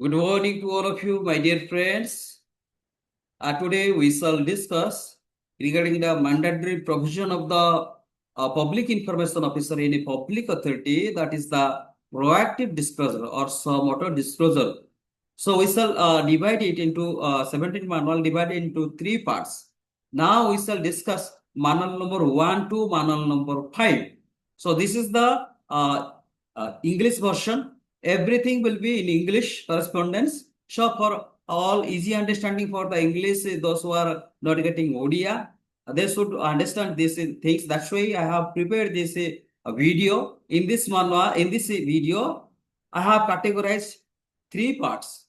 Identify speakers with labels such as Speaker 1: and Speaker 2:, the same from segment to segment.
Speaker 1: Good morning to all of you, my dear friends. Today we shall discuss regarding the mandatory provision of the public information officer in a public authority, that is the proactive disclosure or some disclosure. So we shall divide it into 17 manual, divided into three parts. Now we shall discuss manual number 1 to manual number 5. So this is the English version. Everything will be in English correspondence. So for all easy understanding for the English, those who are not getting ODIA, they should understand these things. That's why I have prepared this video. In this manual, in this video, I have categorized three parts.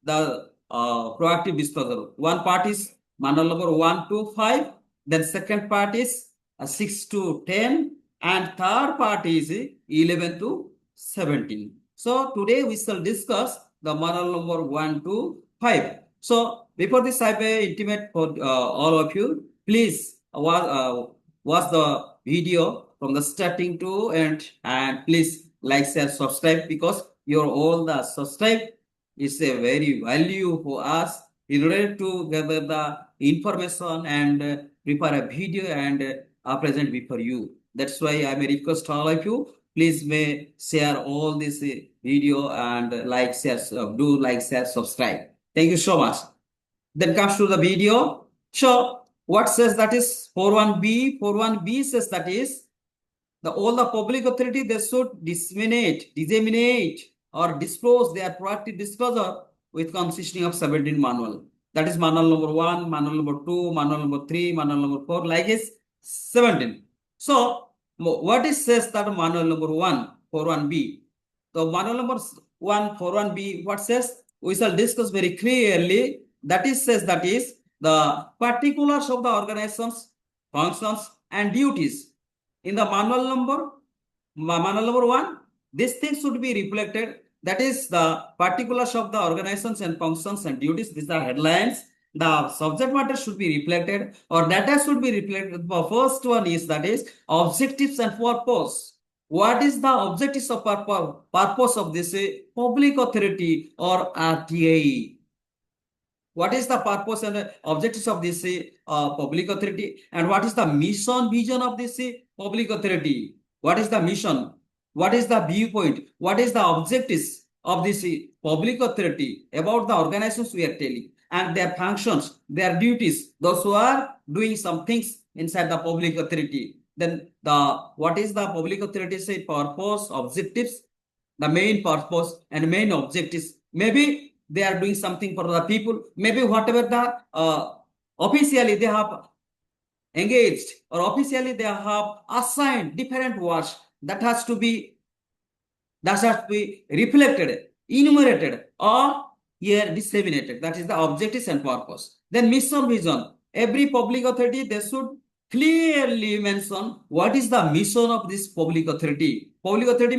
Speaker 1: The proactive disclosure. One part is manual number 1 to 5. Then second part is 6 to 10. And third part is 11 to 17. So today we shall discuss the manual number 1 to 5. So before this, I may intimate for all of you, please watch the video from the starting to end, and please like, share, subscribe, because your all the subscribe is a very value for us in order to gather the information and prepare a video and present before you. That's why I may request all of you, please may share all this video and like, share, do like, share, subscribe. Thank you so much. Then comes to the video. So what says that is 41B? 41B says that is all the public authority, they should disseminate or disclose their proactive disclosure with consisting of 17 manual. That is manual number 1, manual number 2, manual number 3, manual number 4, like is 17. So what it says that manual number 1, 41B. So manual number 1, 41B, what says? We shall discuss very clearly. That is says that is the particulars of the organizations, functions, and duties. In the manual number 1, these things should be reflected. That is the particulars of the organizations and functions and duties. These are headlines. The subject matter should be reflected, or data should be reflected. The first one is that is objectives and purpose. What is the objectives of purpose of this public authority or RTI? What is the purpose and objectives of this public authority, and what is the mission vision of this public authority? What is the mission? What is the viewpoint? What is the objectives of this public authority about the organizations we are telling, and their functions, their duties, those who are doing some things inside the public authority? Then what is the public authority say purpose, objectives, the main purpose and main objectives? Maybe they are doing something for the people. Maybe whatever the officially they have engaged, or officially they have assigned different works, that has to be reflected, enumerated, or here disseminated. That is the objectives and purpose. Then mission vision. Every public authority, they should clearly mention what is the mission of this public authority. Public authority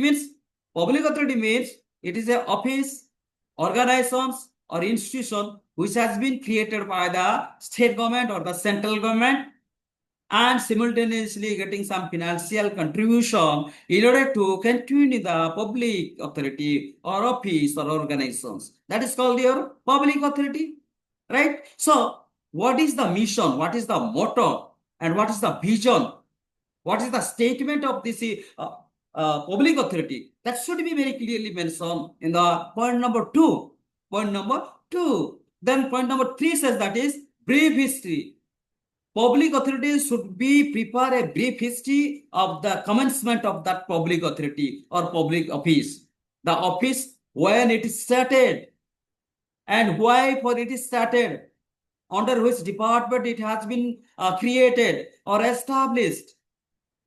Speaker 1: means it is an office, organizations, or institution which has been created by the state government or the central government, and simultaneously getting some financial contribution in order to continue the public authority or office or organizations. That is called your public authority, right? So what is the mission? What is the motto? And what is the vision? What is the statement of this public authority? That should be very clearly mentioned in the point number 2. Point number 2. Then point number 3 says that is brief history. Public authorities should be prepare a brief history of the commencement of that public authority or public office. The office, when it is started, and why for it is started, under which department it has been created or established.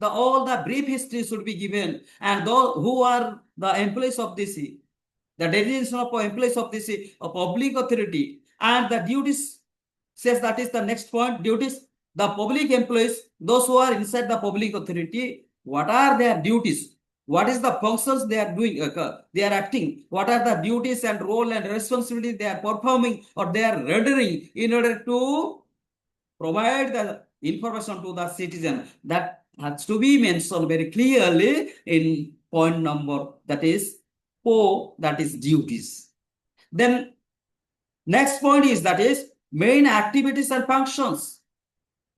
Speaker 1: All the brief history should be given, and those who are the employees of this, the designation of employees of this public authority, and the duties says that is the next point. Duties, the public employees, those who are inside the public authority, what are their duties? What is the functions they are doing? They are acting. What are the duties and role and responsibility they are performing or they are rendering in order to provide the information to the citizen? That has to be mentioned very clearly in point number, that is 4, that is duties. Then next point is that is main activities and functions.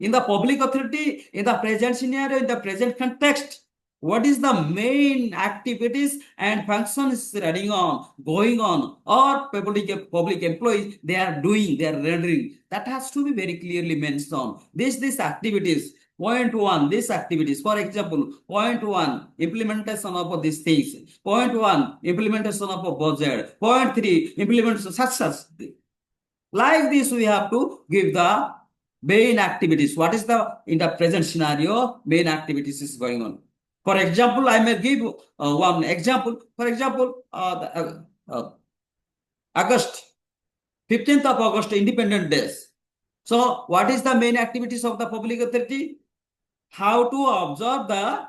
Speaker 1: In the public authority, in the present scenario, in the present context, what is the main activities and functions running on, going on, or public employees they are doing, they are rendering? That has to be very clearly mentioned. These activities. Point one, these activities. For example, point one, implementation of these things. Point one, implementation of a budget. Point three, implementation such. Like this, we have to give the main activities. What is the, in the present scenario, main activities is going on. For example, I may give one example. For example, August, 15th of August, Independent Days. So, what is the main activities of the public authority? How to observe the,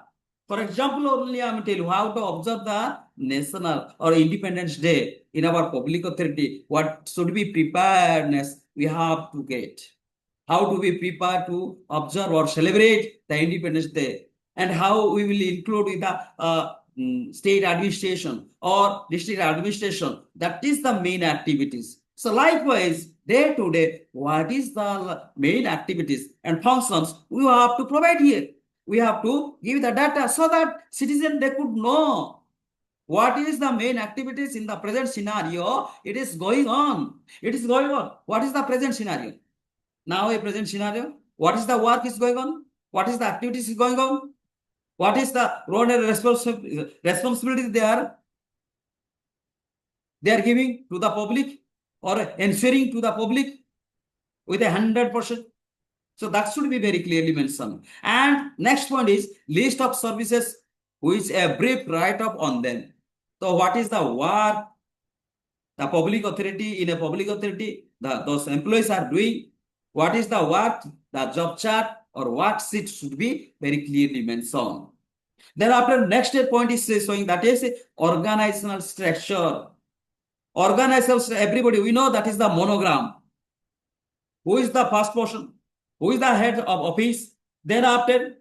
Speaker 1: for example, only I am telling you how to observe the national or Independence Day in our public authority. What should be preparedness we have to get? How do we prepare to observe or celebrate the Independence Day? And how we will include in the state administration or district administration. That is the main activities. So likewise, day to day, what is the main activities and functions we have to provide here? We have to give the data so that citizen they could know what is the main activities in the present scenario. It is going on. It is going on. What is the present scenario? Now a present scenario. What is the work is going on? What is the activities is going on? What is the role and responsibility they are giving to the public or ensuring to the public with 100%. So that should be very clearly mentioned. And next point is list of services with a brief write-up on them. So what is the work the public authority, in a public authority, those employees are doing? What is the work, the job chart or worksheet should be very clearly mentioned. Then after next point is showing that is organizational structure. Organizational, everybody, we know that is the monogram. Who is the first person? Who is the head of office? Then after,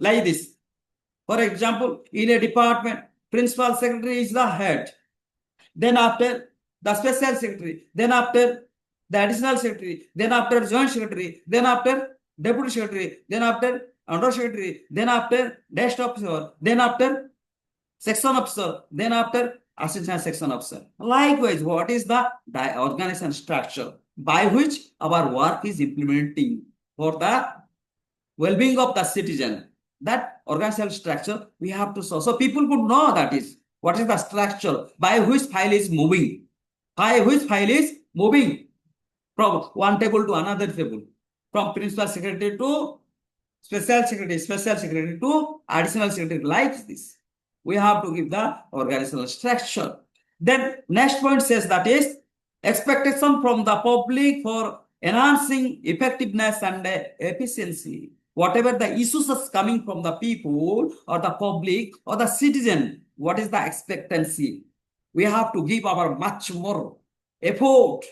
Speaker 1: like this. For example, in a department, principal secretary is the head. Then after, the special secretary. Then after, the additional secretary. Then after, joint secretary. Then after, deputy secretary. Then after, under secretary. Then after, desk officer. Then after, section officer. Then after, assistant section officer. Likewise, what is the organization structure by which our work is implementing for the well-being of the citizen? That organizational structure we have to show. So people could know that is what is the structure by which file is moving. By which file is moving from one table to another table. From principal secretary to special secretary to additional secretary, like this. We have to give the organizational structure. Then next point says that is expectation from the public for enhancing effectiveness and efficiency. Whatever the issues is coming from the people or the public or the citizen, what is the expectancy? We have to give our much more effort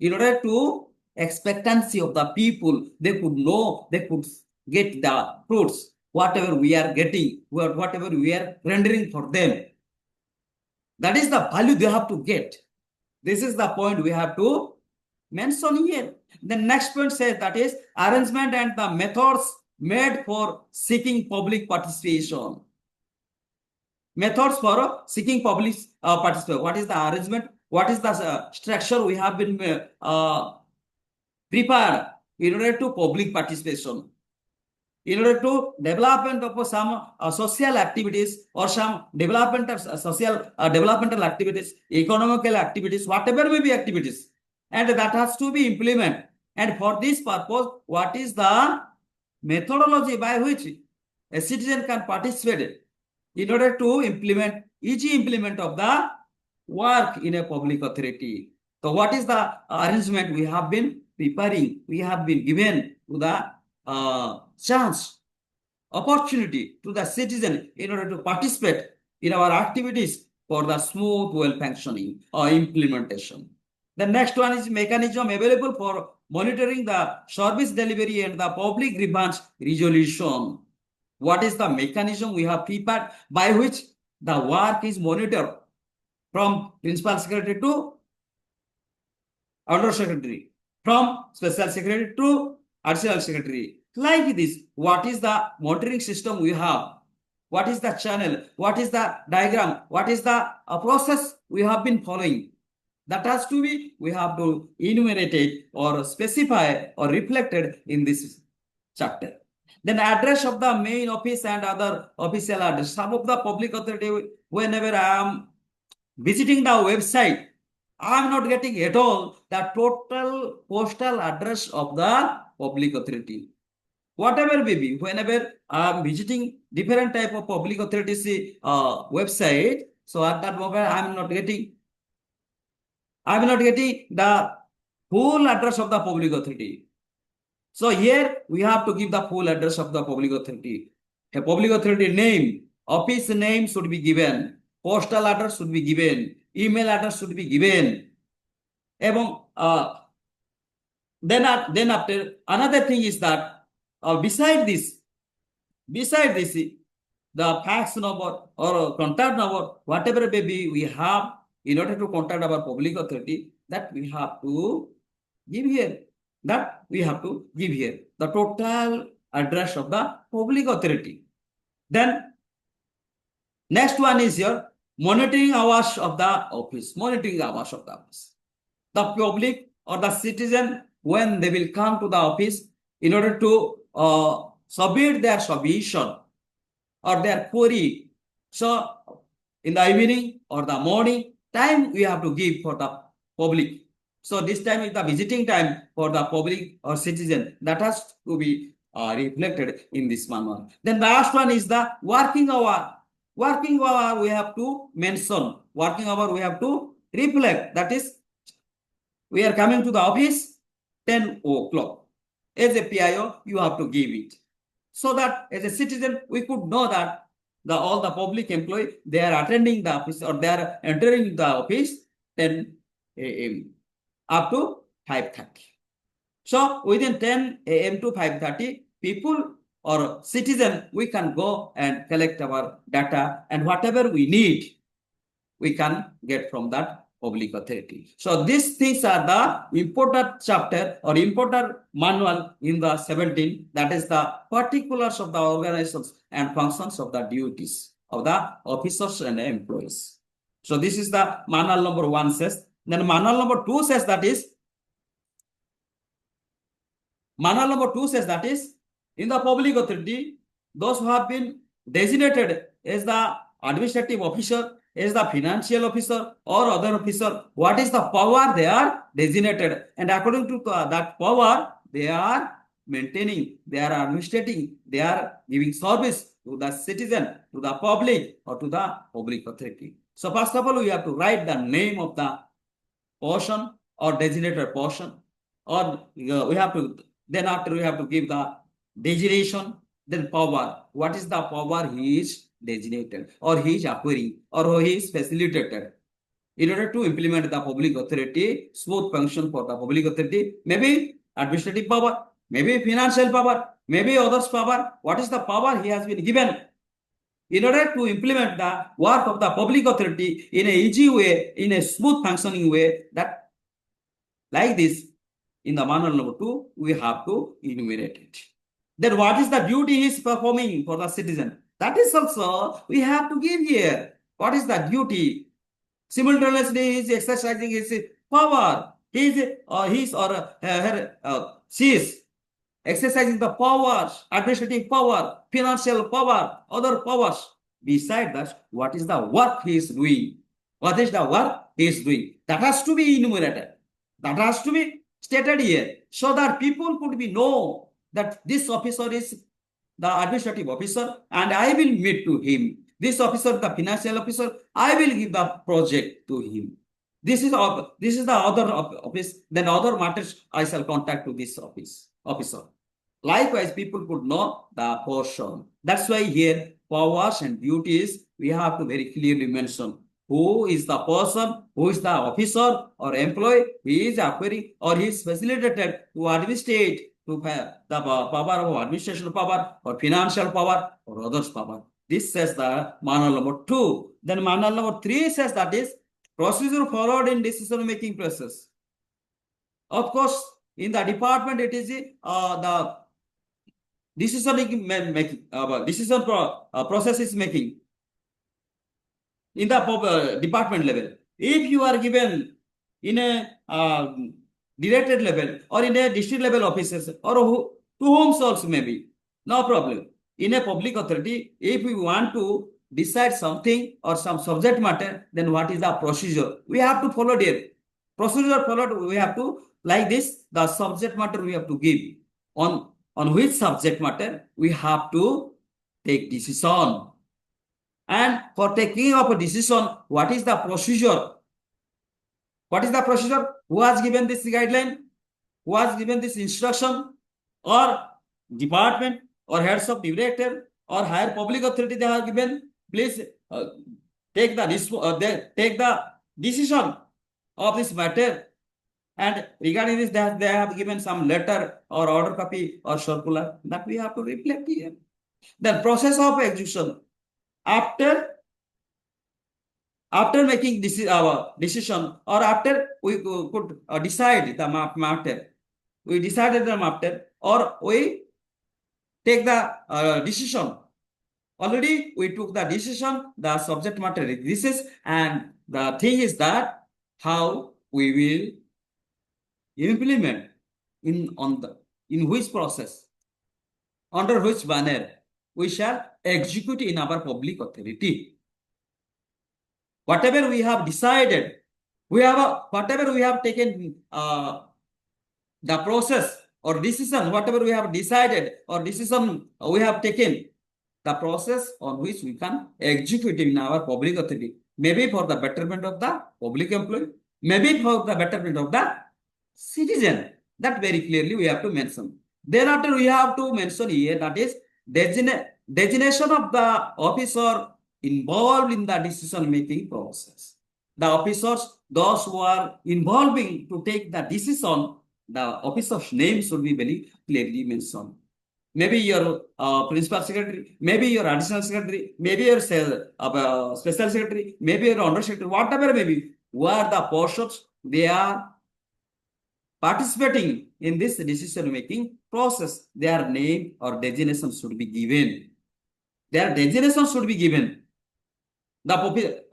Speaker 1: in order to expectancy of the people. They could know, they could get the fruits, whatever we are getting, whatever we are rendering for them. That is the value they have to get. This is the point we have to mention here. The next point says that is arrangement and the methods made for seeking public participation. Methods for seeking public participation. What is the arrangement? What is the structure we have been prepared in order to public participation? In order to development of some social activities or some development of social developmental activities, economical activities, whatever may be activities, and that has to be implemented. And for this purpose, what is the methodology by which a citizen can participate in order to implement easy implement of the work in a public authority? So what is the arrangement we have been preparing? We have been given to the chance, opportunity to the citizen in order to participate in our activities for the smooth, well functioning or implementation. The next one is mechanism available for monitoring the service delivery and the public grievance resolution. What is the mechanism we have prepared by which the work is monitored from principal secretary to under secretary, from special secretary to additional secretary. Like this, what is the monitoring system we have? What is the channel? What is the diagram? What is the process we have been following? That has to be, we have to enumerate it or specify or reflected in this chapter. Then address of the main office and other official address. Some of the public authority, whenever I am visiting the website, I am not getting at all the total postal address of the public authority. Whatever may be, whenever I am visiting different type of public authorities website, so at that moment I am not getting the full address of the public authority. So here we have to give the full address of the public authority. A public authority name, office name should be given, postal address should be given, email address should be given. Then after, another thing is that beside this, the fax number or contact number, whatever may be, we have in order to contact our public authority, that we have to give here. The total address of the public authority. Then next one is your monitoring hours of the office. The public or the citizen, when they will come to the office in order to submit their submission or their query. So in the evening or the morning, time we have to give for the public. So this time is the visiting time for the public or citizen. That has to be reflected in this manual. Then the last one is the working hour. Working hour we have to mention. Working hour we have to reflect. That is, we are coming to the office 10 o'clock. As a PIO, you have to give it. So that as a citizen, we could know that all the public employee, they are attending the office or they are entering the office 10 a.m. up to 5:30. So within 10 a.m. to 5:30, people or citizen, we can go and collect our data, and whatever we need, we can get from that public authority. So these things are the important chapter or important manual in the 17, that is the particulars of the organizations and functions of the duties of the officers and employees. So this is the manual number 1 says. Then manual number 2 says that is in the public authority, those who have been designated as the administrative officer, as the financial officer or other officer, what is the power they are designated, and according to that power they are maintaining, they are administrating, they are giving service to the citizen, to the public or to the public authority. So first of all, we have to write the name of the portion or designated portion, or we have to, then after we have to give the designation, then power. What is the power he is designated or he is acquiring or he is facilitated in order to implement the public authority, smooth function for the public authority, maybe administrative power, maybe financial power, maybe others power. What is the power he has been given in order to implement the work of the public authority in a easy way, in a smooth functioning way? That like this, in the manual number 2, we have to enumerate it. Then what is the duty he is performing for the citizen? That is also we have to give here. What is the duty? Simultaneously, he is exercising his power. He is she is exercising the powers, administrative power, financial power, other powers. Besides that, what is the work he is doing? What is the work he is doing? That has to be enumerated. That has to be stated here, so that people could be know that this officer is the administrative officer and I will meet to him. This officer, the financial officer, I will give the project to him. This is the other office. Then other matters I shall contact to this officer. Likewise, people could know the portion. That's why here powers and duties we have to very clearly mention. Who is the person, who is the officer or employee, he is acquiring or he is facilitated to administrate, to the power of administration power or financial power or others power. This says the manual number 2. Then manual number 3 says that is procedure followed in decision making process. Of course, in the department, it is the decision making process is making in the department level. If you are given in a directorate level or in a district level offices or to whom also maybe, no problem. In a public authority, if we want to decide something or some subject matter, then what is the procedure? We have to follow there. Procedure followed, we have to, like this, the subject matter we have to give. On which subject matter we have to take decision. And for taking of a decision, what is the procedure? What is the procedure? Who has given this guideline? Who has given this instruction? Or department or heads of director or higher public authority they have given? Please take the decision of this matter. And regarding this, they have given some letter or order copy or circular that we have to reflect here. The process of execution. After making this our decision or after we could decide the matter, we decided the matter or we take the decision. Already we took the decision, the subject matter exists, and the thing is that how we will implement in which process, under which banner we shall execute in our public authority. Whatever we have decided, whatever we have taken the process or decision, whatever we have decided or decision we have taken, the process on which we can execute in our public authority, maybe for the betterment of the public employee, maybe for the betterment of the citizen. That very clearly we have to mention. Thereafter, we have to mention here that is designation of the officer involved in the decision making process. The officers, those who are involving to take the decision, the officer's name should be very clearly mentioned. Maybe your principal secretary, maybe your additional secretary, maybe your special secretary, maybe your under secretary, whatever may be, who are the persons they are participating in this decision making process, their name or designation should be given. Their designation should be given. The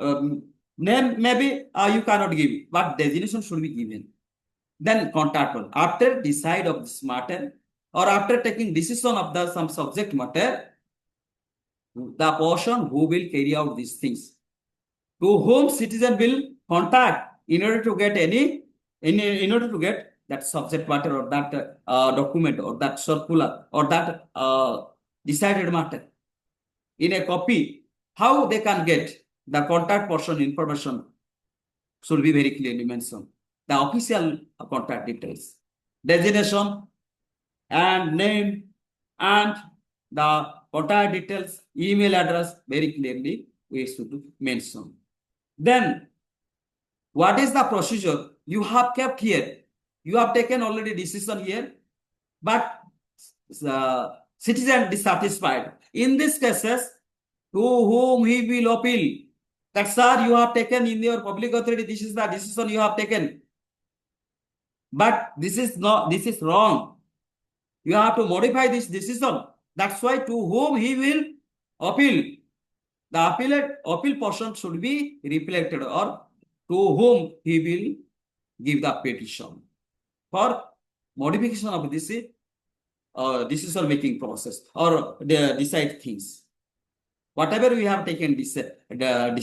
Speaker 1: name maybe you cannot give, but designation should be given. Then contact one. After decide of this matter or after taking decision of the some subject matter, the person who will carry out these things, to whom citizen will contact in order to get in order to get that subject matter or that document or that circular or that decided matter in a copy, how they can get the contact person information should be very clearly mentioned. The official contact details, designation and name and the contact details, email address very clearly we should mention. Then what is the procedure you have kept here? You have taken already decision here, but citizen dissatisfied. In this cases, to whom he will appeal. That sir, you have taken in your public authority, this is the decision you have taken. But this is wrong. You have to modify this decision. That's why to whom he will appeal. The appeal person should be reflected or to whom he will give the petition for modification of this decision making process or decide things. Whatever we have taken the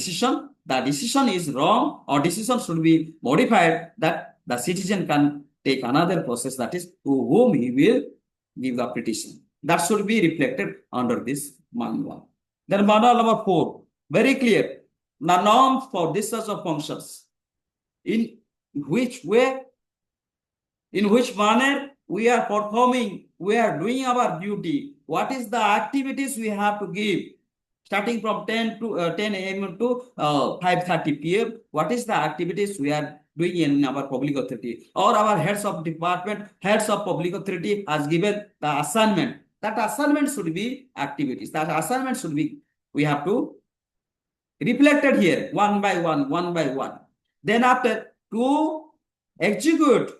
Speaker 1: decision is wrong or decision should be modified, that the citizen can take another process, that is to whom he will give the petition. That should be reflected under this manual. Then manual number 4, very clear. The norms for discharge of functions. In which way, in which manner we are performing, we are doing our duty. What is the activities we have to give? Starting from 10 a.m. to 5:30 p.m. What is the activities we are doing in our public authority? Or our heads of department, heads of public authority has given the assignment. That assignment should be activities. That assignment should be, we have to reflected here one by one, one by one. Then after, to execute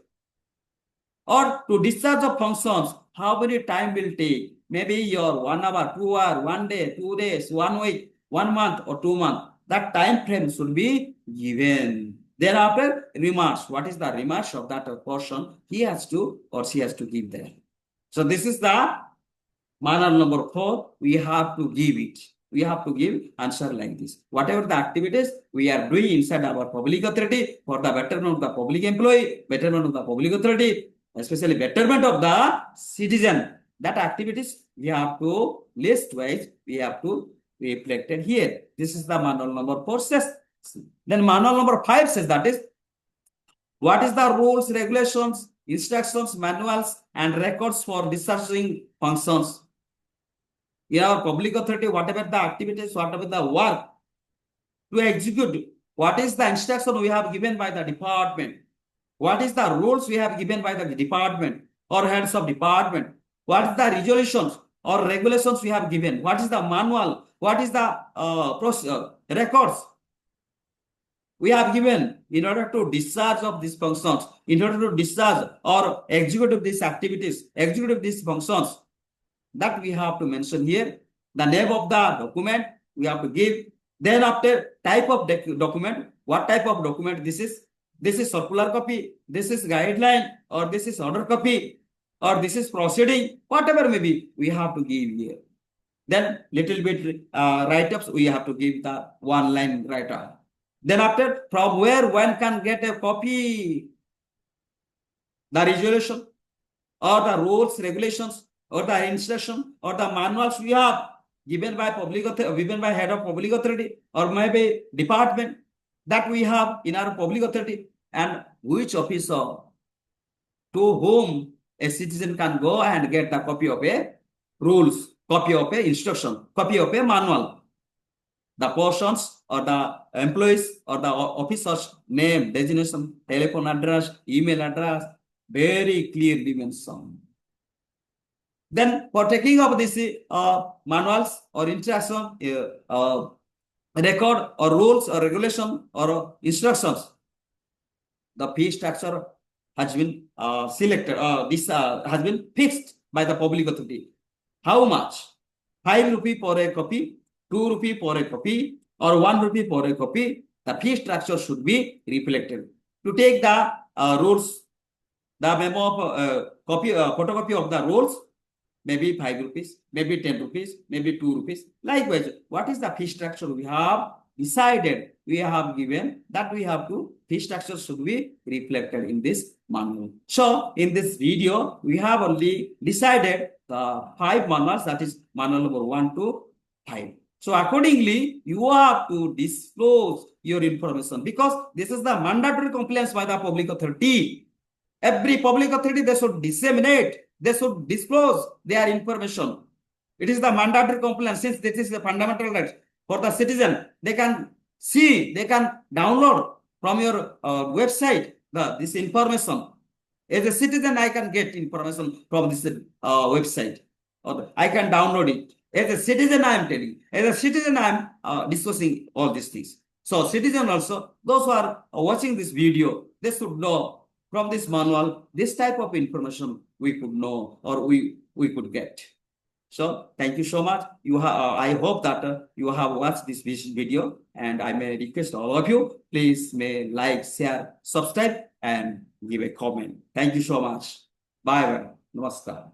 Speaker 1: or to discharge of functions, how many time will take? Maybe your 1 hour, 2 hour, 1 day, 2 days, 1 week, 1 month or 2 months. That time frame should be given. Thereafter, remarks. What is the remarks of that portion? He has to or she has to give there. So this is the manner number 4. We have to give it. We have to give answer like this. Whatever the activities we are doing inside our public authority for the betterment of the public employee, betterment of the public authority, especially betterment of the citizen, that activities we have to list wise, we have to reflect it here. This is the manual number 4 says. Then manual number 5 says that is, what is the rules, regulations, instructions, manuals, and records for discharging functions? In our public authority, whatever the activities, whatever the work to execute, what is the instruction we have given by the department? What is the rules we have given by the department or heads of department? What is the resolutions or regulations we have given? What is the manual? What is the records we have given in order to discharge of these functions, in order to discharge or execute these activities, execute these functions? That we have to mention here. The name of the document we have to give. Then after, type of document, what type of document this is? This is circular copy, this is guideline, or this is order copy, or this is proceeding, whatever may be, we have to give here. Then little bit write-ups, we have to give the 1-line write-up. Then after, from where one can get a copy, the resolution or the rules, regulations, or the instruction or the manuals we have given by given by head of public authority or maybe department that we have in our public authority, and which officer to whom a citizen can go and get the copy of a rules, copy of a instruction, copy of a manual. The persons or the employees or the officers name, designation, telephone address, email address, very clearly mentioned. Then for taking up this manuals or instruction, record or rules or regulation or instructions, the fee structure has been selected. This has been fixed by the public authority. How much? 5 rupee for a copy, 2 rupee for a copy, or 1 rupee for a copy. The fee structure should be reflected. To take the rules, the memo of copy, photocopy of the rules, maybe 5 rupees, maybe 10 rupees, maybe 2 rupees. Likewise, what is the fee structure we have decided, we have given, that we have to, fee structure should be reflected in this manual. So in this video, we have only decided the 5 manuals, that is manual number 1 to 5. So accordingly, you have to disclose your information because this is the mandatory compliance by the public authority. Every public authority, they should disseminate, they should disclose their information. It is the mandatory compliance, since this is the fundamental right for the citizen. They can see, they can download from your website this information. As a citizen, I can get information from this website. Or I can download it. As a citizen, I am telling. As a citizen, I am discussing all these things. So citizen also, those who are watching this video, they should know from this manual, this type of information we could know or we could get. So thank you so much. I hope that you have watched this video, and I may request all of you, please may like, share, subscribe, and give a comment. Thank you so much. Bye bye. Namaskar.